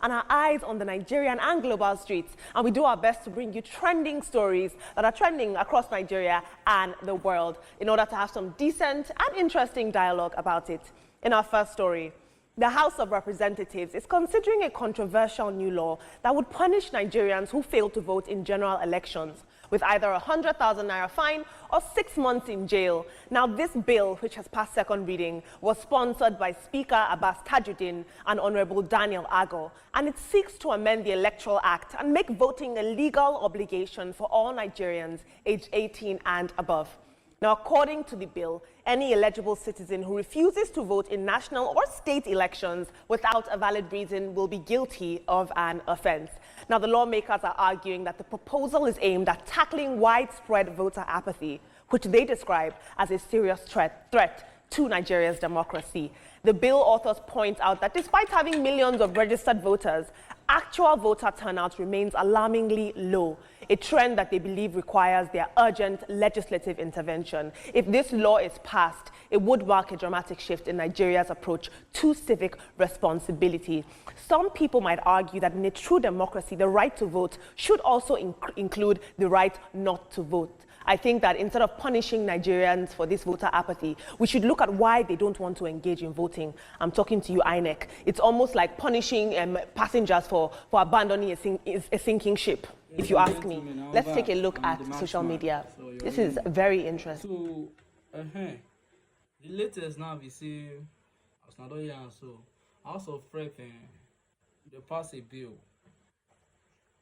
and our eyes on the Nigerian and global streets. And we do our best to bring you trending stories that are trending across Nigeria and the world in order to have some decent and interesting dialogue about it. In our first story, the House of Representatives is considering a controversial new law that would punish Nigerians who fail to vote in general elections with either a 100,000 naira fine or 6 months in jail. Now, this bill, which has passed second reading, was sponsored by Speaker Abbas Tajuddin and Honorable Daniel Ago, and it seeks to amend the Electoral Act and make voting a legal obligation for all Nigerians aged 18 and above. Now, according to the bill, any eligible citizen who refuses to vote in national or state elections without a valid reason will be guilty of an offense. Now, the lawmakers are arguing that the proposal is aimed at tackling widespread voter apathy, which they describe as a serious threat to Nigeria's democracy. The bill authors point out that despite having millions of registered voters, actual voter turnout remains alarmingly low, a trend that they believe requires their urgent legislative intervention. If this law is passed, it would mark a dramatic shift in Nigeria's approach to civic responsibility. Some people might argue that in a true democracy, the right to vote should also include the right not to vote. I think that instead of punishing Nigerians for this voter apathy, we should look at why they don't want to engage in voting. I'm talking to you, INEC. It's almost like punishing passengers for abandoning a sinking ship, if you ask me. Let's take a look at social media. This is very interesting. So, the latest now we see, House of Rep, they pass a bill.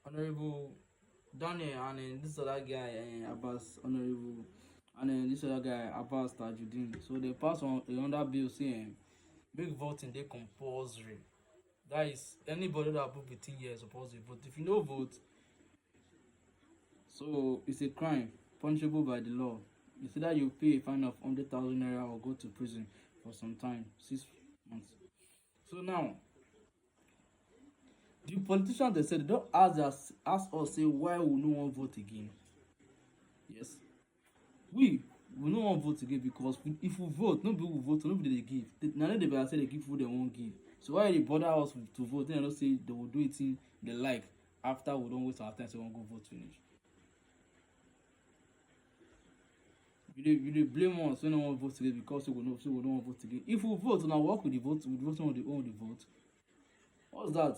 Honorable Daniel and this other guy, Abbas Honorable, and then this other guy, Abbas Tajuddin. So they pass on another bill saying, make voting they compulsory. That is, anybody that above 18 years supposed to vote. If you don't vote, so it's a crime punishable by the law. It's either you pay a fine of 100,000 naira or go to prison for some time, 6 months. So now, the politicians, they said, they don't ask us say why we no want vote again. Yes, we no want vote again because if we vote, nobody will vote, nobody they give. Now they better say they give food they won't give. So why they bother us to vote? Then they don't say they will do it in they like after we don't waste our time, so we won't go vote finish. You blame us when no one vote again because we don't want vote again. If we vote, now work with the vote, we vote on the vote. What's that?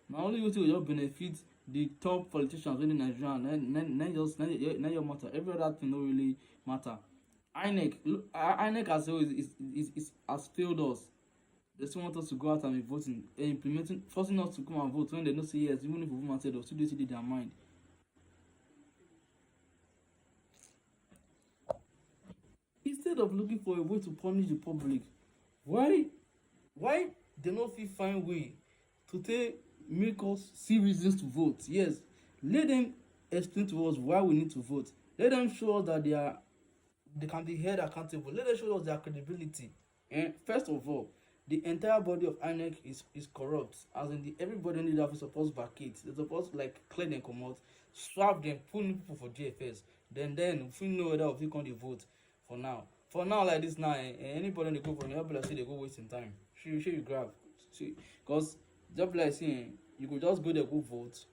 Now only you two will benefit the top politicians in Nigeria. Not your matter. Every other thing don't really matter. INEC as well has failed us. They still want us to go out and be voting, forcing us to come and vote when they don't say yes, even if women said they'll still do their mind. Instead of looking for a way to punish the public, why they not feel find way to make us see reasons to vote? Yes, let them explain to us why we need to vote. Let them show us that they can be held accountable. Let them show us their credibility. And first of all, the entire body of INEC is corrupt. As in everybody in the office supposed to vacate. They're supposed to clear them, come out, swap them, put new people for JFS. Then if we know whether we can vote for now. For now like this now, anybody they go for anybody say they go wasting time. Sure you grab. See, because just like saying you could just go there, go vote,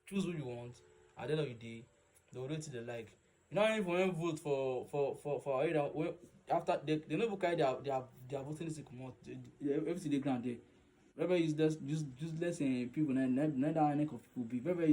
choose who you want. At the end of the day, they'll rate it they like. You know, if we vote for either after they never carry their voting list come out, everything they grant there. Very useless, just less people. Neither of people be very